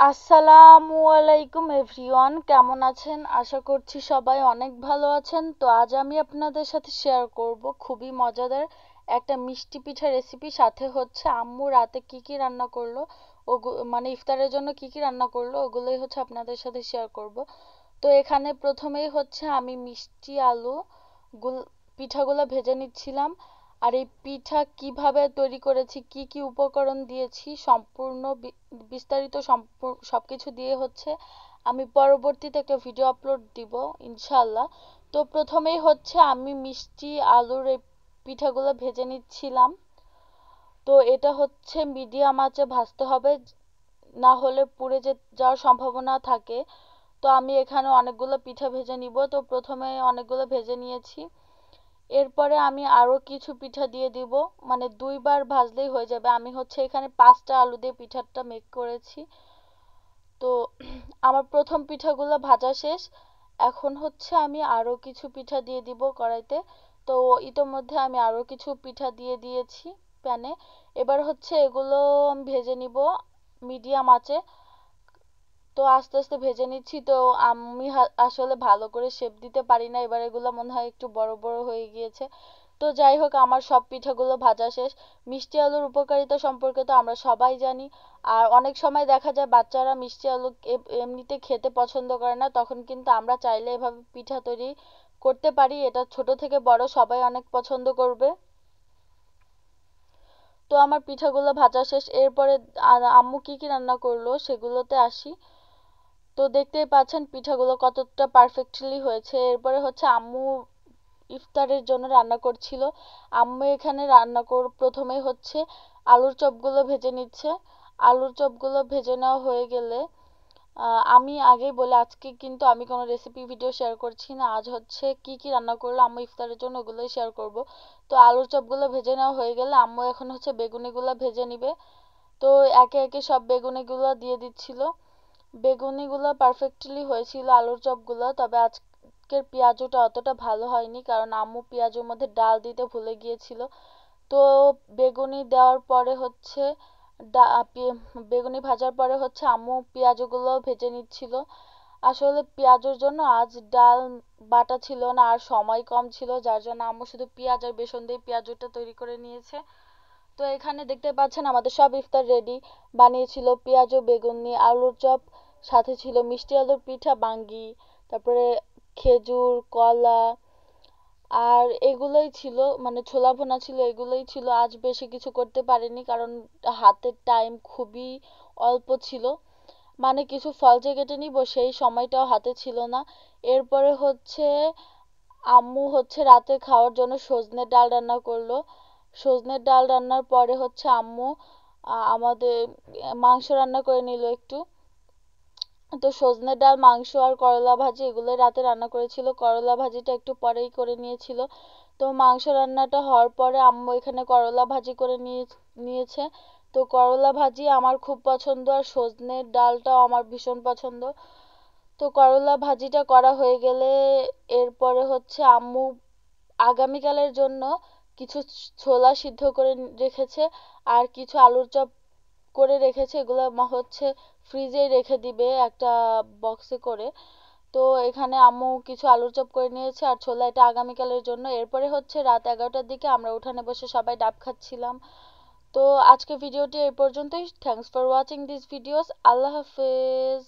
আসসালামু আলাইকুম এভরিওয়ান, কেমন আছেন? আশা করছি সবাই অনেক ভালো আছেন। তো আজ আমি আপনাদের সাথে শেয়ার করব খুবই মজাদার একটা মিষ্টি পিঠা রেসিপি। সাথে হচ্ছে আম্মু রাতে কি কি রান্না করলো, ও মানে ইফতারের জন্য কি কি রান্না করলো ওগুলোই হচ্ছে আপনাদের সাথে শেয়ার করব। তো এখানে প্রথমেই হচ্ছে আমি মিষ্টি আলু গুল পিঠাগুলো ভেজে নিচ্ছিলাম। আর এই পিঠা কিভাবে তৈরি করেছি, কি কি উপকরণ দিয়েছি, সম্পূর্ণ বিস্তারিত সবকিছু দিয়ে হচ্ছে আমি পরবর্তীতে একটা ভিডিও আপলোড দিব ইনশাআল্লাহ। তো প্রথমেই হচ্ছে আমি মিষ্টি আলুর এই পিঠাগুলো ভেজে নিচ্ছিলাম। তো এটা হচ্ছে মিডিয়াম আঁচে ভাজতে হবে, না হলে পুড়ে যাওয়ার সম্ভাবনা থাকে। তো আমি এখানে অনেকগুলো পিঠা ভেজে নিব। তো প্রথমে অনেকগুলো ভেজে নিয়েছি। এরপরে আমি আরো কিছু পিঠা দিয়ে দিব, মানে দুইবার ভাজলেই হয়ে যাবে। আমি হচ্ছে এখানে 5টা আলু দিয়ে পিঠাটা মেক করেছি। তো আমার প্রথম পিঠাগুলো ভাজা শেষ। এখন হচ্ছে আমি আরো কিছু পিঠা দিয়ে দিব কড়াইতে। তো ইতোমধ্যে আমি আরো কিছু পিঠা দিয়ে দিয়েছি প্যানে। এবার হচ্ছে এগুলো আমি ভেজে নিব মিডিয়াম আঁচে। তো আস্তে আস্তে ভেজে নিচ্ছি। তো আমি আসলে ভালো করে শেপ দিতে পারি না, এবার এগুলো মনে হয় একটু বড় বড় হয়ে গিয়েছে। তো যাই হোক, আমার সব পিঠাগুলো ভাজা শেষ। মিষ্টি আলুর উপকারিতা সম্পর্কে তো আমরা সবাই জানি। আর অনেক সময় দেখা যায় বাচ্চারা মিষ্টি আলু এমনিতে খেতে পছন্দ করে না, তখন কিন্তু আমরা চাইলে এভাবে পিঠা তৈরি করতে পারি। এটা ছোট থেকে বড় সবাই অনেক পছন্দ করবে। তো আমার পিঠাগুলো ভাজা শেষ। এরপরে আম্মু কি কি রান্না করলো সেগুলোতে আসি। তো দেখতেই পাচ্ছেন পিঠাগুলো কতটা পারফেক্টলি হয়েছে। এরপরে হচ্ছে আম্মু ইফতারের জন্য রান্না করছিল। আম্মু এখানে প্রথমে হচ্ছে আলুর চপগুলো ভেজে নিচ্ছে। আলুর চপগুলো ভেজে নেওয়া হয়ে গেলে আমি আগেই বলে আজকে কিন্তু আমি কোনো রেসিপি ভিডিও শেয়ার করছি না। আজ হচ্ছে কি কি রান্না করলো আম্মু ইফতারের জন্য ওগুলোই শেয়ার করব। তো আলুর চপগুলো ভেজে নেওয়া হয়ে গেলে আম্মু এখন হচ্ছে বেগুনিগুলো ভেজে নিবে। তো একে একে সব বেগুনিগুলো দিয়ে দিচ্ছিল। বেগুনিগুলো পারফেক্টলি হয়েছিল আলুর চপগুলো, তবে আজকের পেঁয়াজুটা অতটা ভালো হয়নি, কারণ আম্মু পেঁয়াজুর মধ্যে ডাল দিতে ভুলে গিয়েছিল। তো বেগুনি দেওয়ার পরে হচ্ছে বেগুনি ভাজার পরে হচ্ছে আম্মু পেঁয়াজগুলো ভেজে নিচ্ছিল। আসলে পেঁয়াজুর জন্য আজ ডাল বাটা ছিল না আর সময় কম ছিল, যার জন্য আম্মু শুধু পেঁয়াজ আর বেসন দিয়ে পেঁয়াজুটা তৈরি করে নিয়েছে। তো এখানে দেখতে পাচ্ছেন আমাদের সব ইফতার রেডি। বানিয়েছিল পেঁয়াজ ও বেগুনি, আলুর চপ, সাথে ছিল মিষ্টি আলুর পিঠা বাঙ্গি, তারপরে খেজুর, কলা, আর এগুলোই ছিল, মানে ছোলা ভুনা ছিল, এগুলোই ছিল। আজ বেশি কিছু করতে পারিনি কারণ হাতের টাইম খুবই অল্প ছিল। মানে কিছু ফল যে কেটে নিব সেই সময়টাও হাতে ছিল না। এরপরে হচ্ছে আম্মু হচ্ছে রাতে খাওয়ার জন্য সজনের ডাল রান্না করলো। সজনের ডাল রান্নার পরে হচ্ছে আম্মু আমাদের মাংস রান্না করে নিল একটু। তো সজনের ডাল, মাংস আর করলা ভাজি এগুলো রাতে রান্না করেছিল। করলা ভাজিটা একটু পরেই করে নিয়েছিল। তো মাংস রান্নাটা হওয়ার পরে আম্মু এখানে করলা ভাজি করে নিয়েছে। তো করলা ভাজি আমার খুব পছন্দ আর সজনের ডালটাও আমার ভীষণ পছন্দ। তো করলা ভাজিটা করা হয়ে গেলে এরপরে হচ্ছে আম্মু আগামীকালের জন্য কিছু ছোলা সিদ্ধ করে রেখেছে আর কিছু আলুর চপ করে রেখেছে। এগুলো হচ্ছে ফ্রিজে রেখে দিবে একটা বক্সে করে। তো এখানে আম্মু কিছু আলুর চপ করে নিয়েছে আর ছোলা, এটা আগামীকালের জন্য। এরপরে হচ্ছে রাত 11টার দিকে আমরা উঠানে বসে সবাই ডাব খাচ্ছিলাম। তো আজকে ভিডিওটি এই পর্যন্তই। Thanks for watching this videos. আল্লাহ হাফেজ।